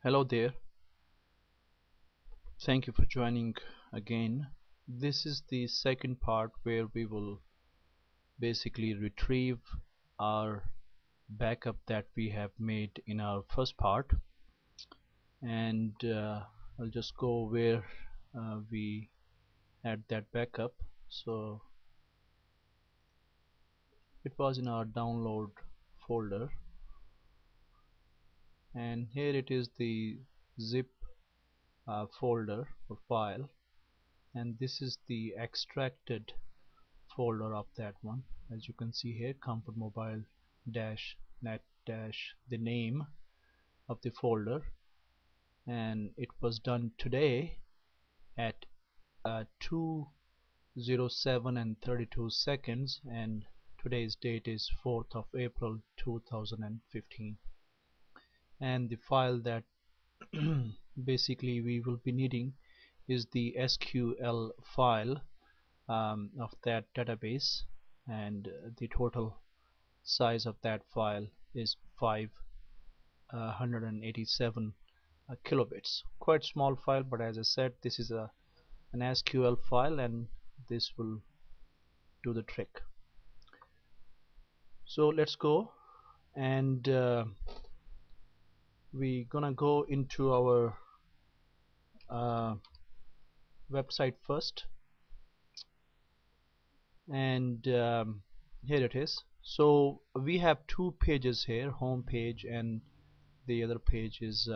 Hello there. Thank you for joining again. This is the second part where we will basically retrieve our backup that we have made in our first part, and I'll just go where we had that backup. So it was in our download folder, and here it is, the zip folder or file, and this is the extracted folder of that one. As you can see here, comfort mobile dash net dash the name of the folder, and it was done today at 2:07 and 32 seconds, and today's date is 4th of April 2015. And the file that basically we will be needing is the SQL file of that database, and the total size of that file is 587 kilobits. Quite small file, but as I said, this is an SQL file, and this will do the trick. So let's go, and we're gonna go into our website first, and here it is. So we have two pages here, home page, and the other page is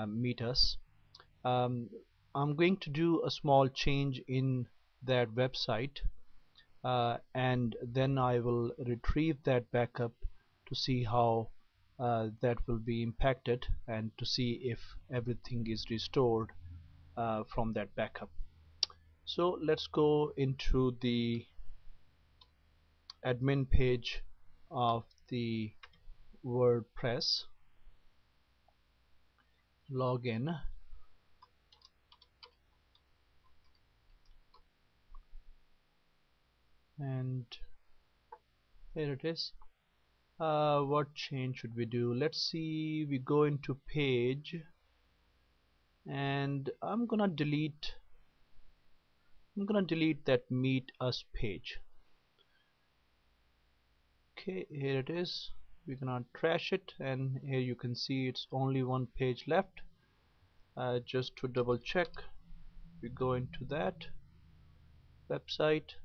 meet us. I'm going to do a small change in that website, and then I will retrieve that backup to see how that will be impacted, and to see if everything is restored from that backup. So let's go into the admin page of the WordPress, log in, and here it is. What change should we do? Let's see, we go into page, and I'm gonna delete that meet us page. Okay, here it is. We're gonna trash it, and here you can see it's only one page left. Just to double check, we go into that website,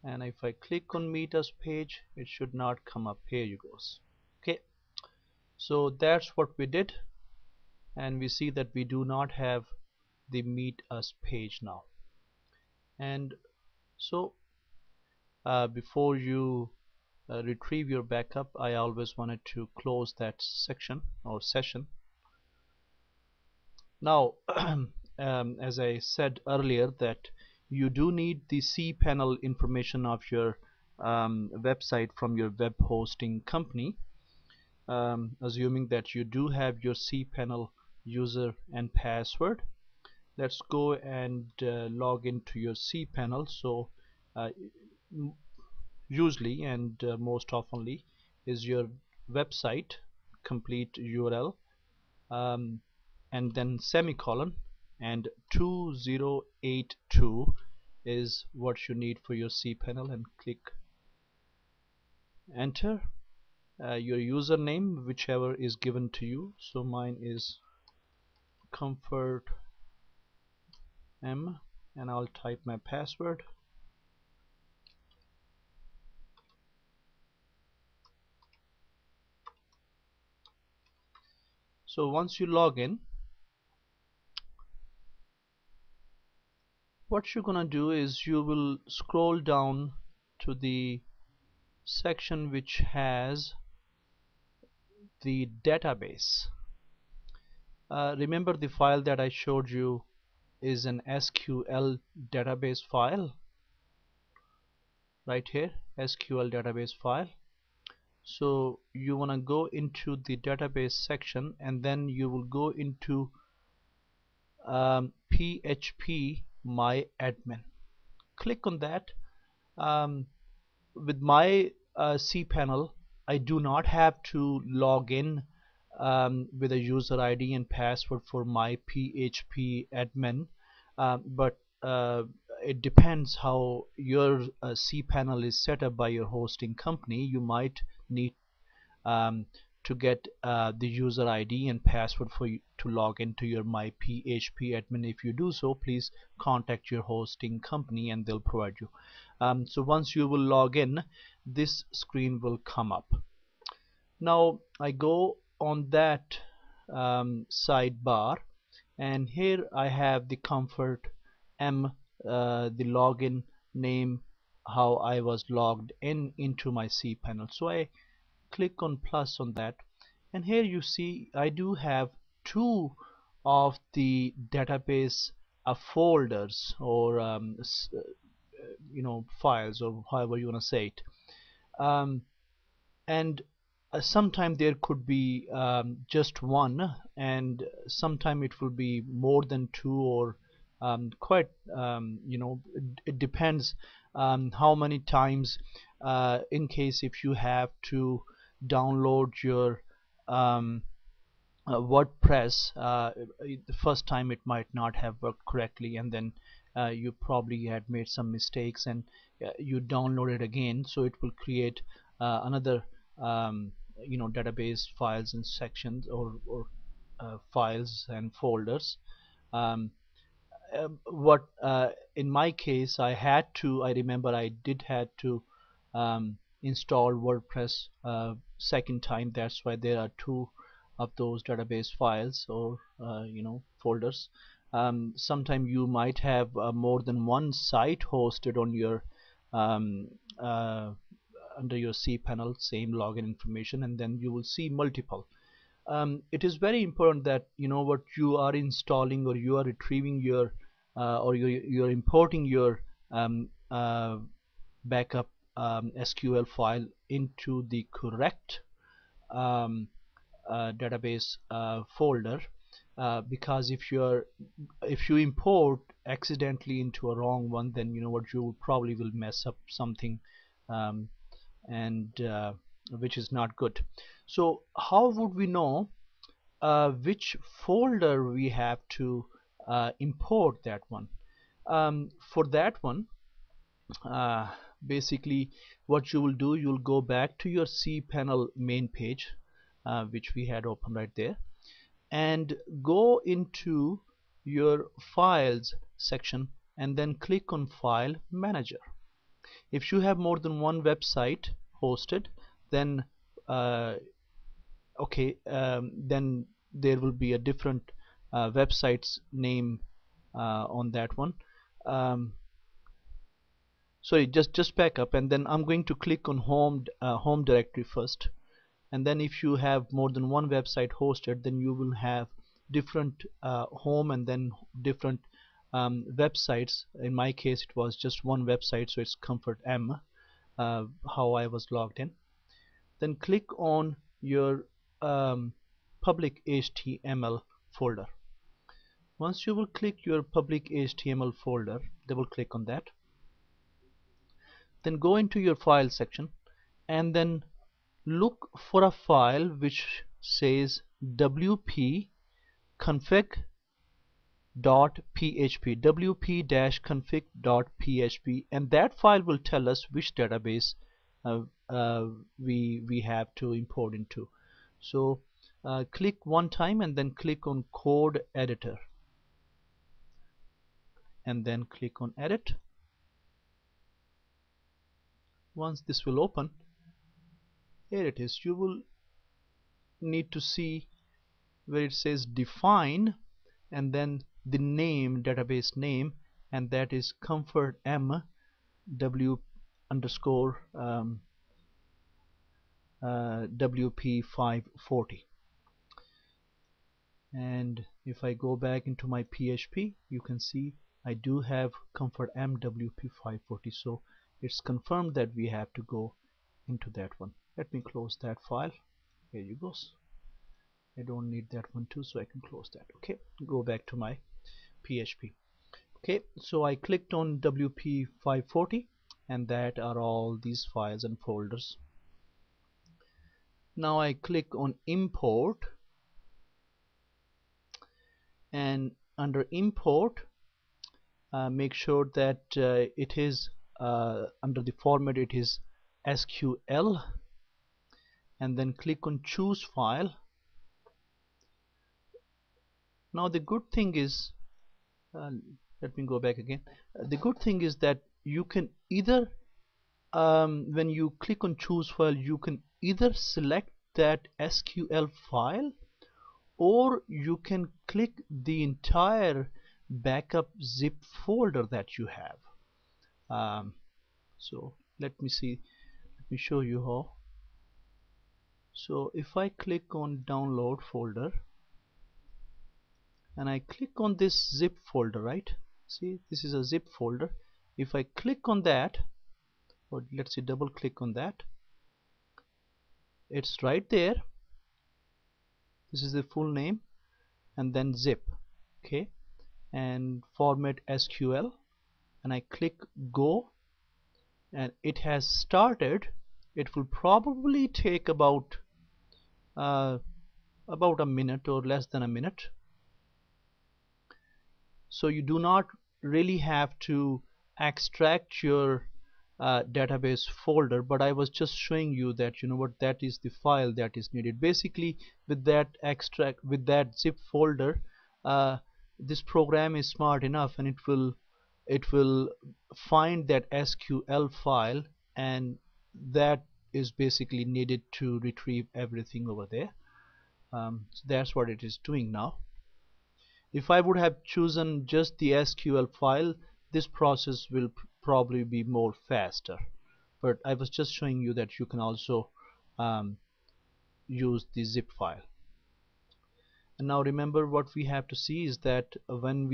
and if I click on meet us page, it should not come up. Here you goes. Okay, so that's what we did, and we see that we do not have the meet us page now. And so before you retrieve your backup, I always wanted to close that section or session. Now as I said earlier, that you do need the cPanel information of your website from your web hosting company, assuming that you do have your cPanel user and password. Let's go and log into your cPanel. So usually and most oftenly is your website complete URL, and then semicolon, and 2082 is what you need for your cPanel, and click enter. Your username, whichever is given to you. So mine is comfort m, and I'll type my password. So once you log in, what you're gonna do is you will scroll down to the section which has the database. Remember, the file that I showed you is an SQL database file right here, SQL database file. So you want to go into the database section, and then you will go into PHP my admin. Click on that. With my cPanel, I do not have to log in with a user ID and password for my PHP admin, but it depends how your cPanel is set up by your hosting company. You might need um, to get the user ID and password for you to log into your my PHP admin. If you do so, please contact your hosting company and they'll provide you. So once you will log in, this screen will come up. Now I go on that sidebar, and here I have the comfort M, the login name, how I was logged in into my cPanel. So I click on plus on that, and here you see I do have two of the database folders, or files, or however you want to say it. And sometime there could be just one, and sometime it will be more than two, or quite it depends how many times, in case if you have to download your WordPress, the first time it might not have worked correctly, and then you probably had made some mistakes, and you download it again, so it will create another database files and sections, or files and folders. um, what In my case, I remember I did had to install WordPress second time. That's why there are two of those database files, or folders. Sometime you might have more than one site hosted on your um, uh, under your cPanel, same login information, and then you will see multiple. It is very important that what you are installing, or you are retrieving your or you're importing your backup SQL file into the correct database folder, because if you import accidentally into a wrong one, then what you probably will mess up something, um, and which is not good. So how would we know which folder we have to import that one? For that one, uh, basically what you will do, you'll go back to your cPanel main page, which we had open right there, and go into your files section, and then click on File Manager. If you have more than one website hosted, then then there will be a different website's name on that one. um, Sorry, just back up, and then I'm going to click on home directory first, and then if you have more than one website hosted, then you will have different home, and then different websites. In my case, it was just one website, so it's comfort M, how I was logged in. Then click on your public HTML folder. Once you will click your public HTML folder, double click on that, then go into your file section, and then look for a file which says wp config.php, wp-config.php, and that file will tell us which database we have to import into. So click one time, and then click on code editor, and then click on edit. Once this will open, here it is. You will need to see where it says define, and then the name, database name, and that is comfort m w underscore wp540. And if I go back into my PHP, you can see I do have comfort m wp540, so it's confirmed that we have to go into that one. Let me close that file. Here you go. I don't need that one too, so I can close that. Okay, go back to my PHP. Okay, so I clicked on WP540, and that are all these files and folders. Now I click on import, and under import make sure that it is under the format it is SQL, and then click on choose file. Now the good thing is let me go back again. The good thing is that you can either when you click on choose file, you can either select that SQL file, or you can click the entire backup zip folder that you have. So let me show you how. So if I click on download folder and I click on this zip folder, right, see this is a zip folder. If I click on that, or let's say double click on that, it's right there. This is the full name, and then zip, okay, and format SQL, and I click go, and it has started. It will probably take about a minute or less than a minute. So you do not really have to extract your database folder, but I was just showing you that, you know what, that is the file that is needed. Basically with that zip folder, this program is smart enough, and it will find that SQL file, and that is basically needed to retrieve everything over there. So that's what it is doing now. If I would have chosen just the SQL file, this process will probably be more faster, but I was just showing you that you can also use the zip file. And now remember, what we have to see is that when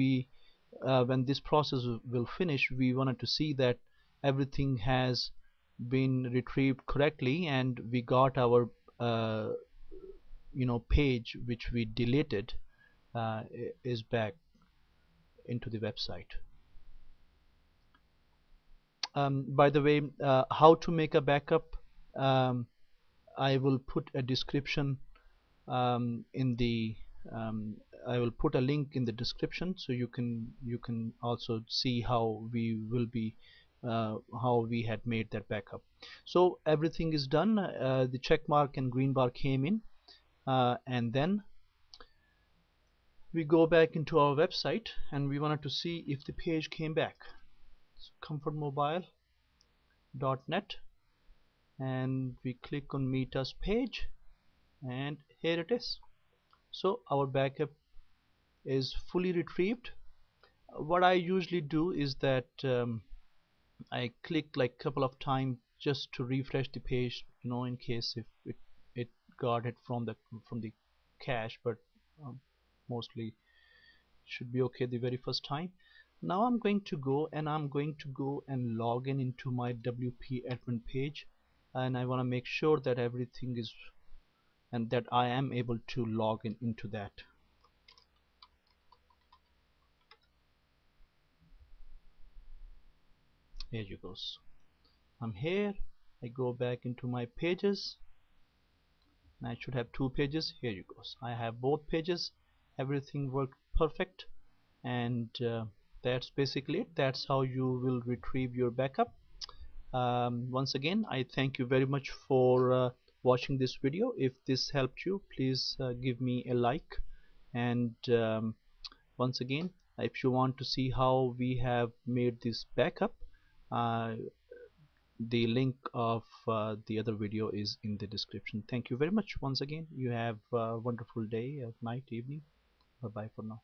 this process will finish, we wanted to see that everything has been retrieved correctly, and we got our page which we deleted is back into the website. By the way, how to make a backup, I will put a description in the I will put a link in the description, so you can also see how we had made that backup. So everything is done. The check mark and green bar came in, and then we go back into our website, and we wanted to see if the page came back. So comfortmobile.net, and we click on meet us page, and here it is. So our backup is fully retrieved. What I usually do is that I click like a couple of times just to refresh the page, in case if it got it from the cache, but mostly should be okay the very first time. Now I'm going to go and log in into my WP admin page, and I want to make sure that everything is, and that I am able to log in into that. Here you go. I'm here. I go back into my pages, and I should have two pages. Here you go. I have both pages. Everything worked perfect, and that's basically it. That's how you will retrieve your backup. Once again, I thank you very much for watching this video. If this helped you, please give me a like, and once again, if you want to see how we have made this backup, the link of the other video is in the description. Thank you very much once again. You have a wonderful day, night, evening. Bye bye for now.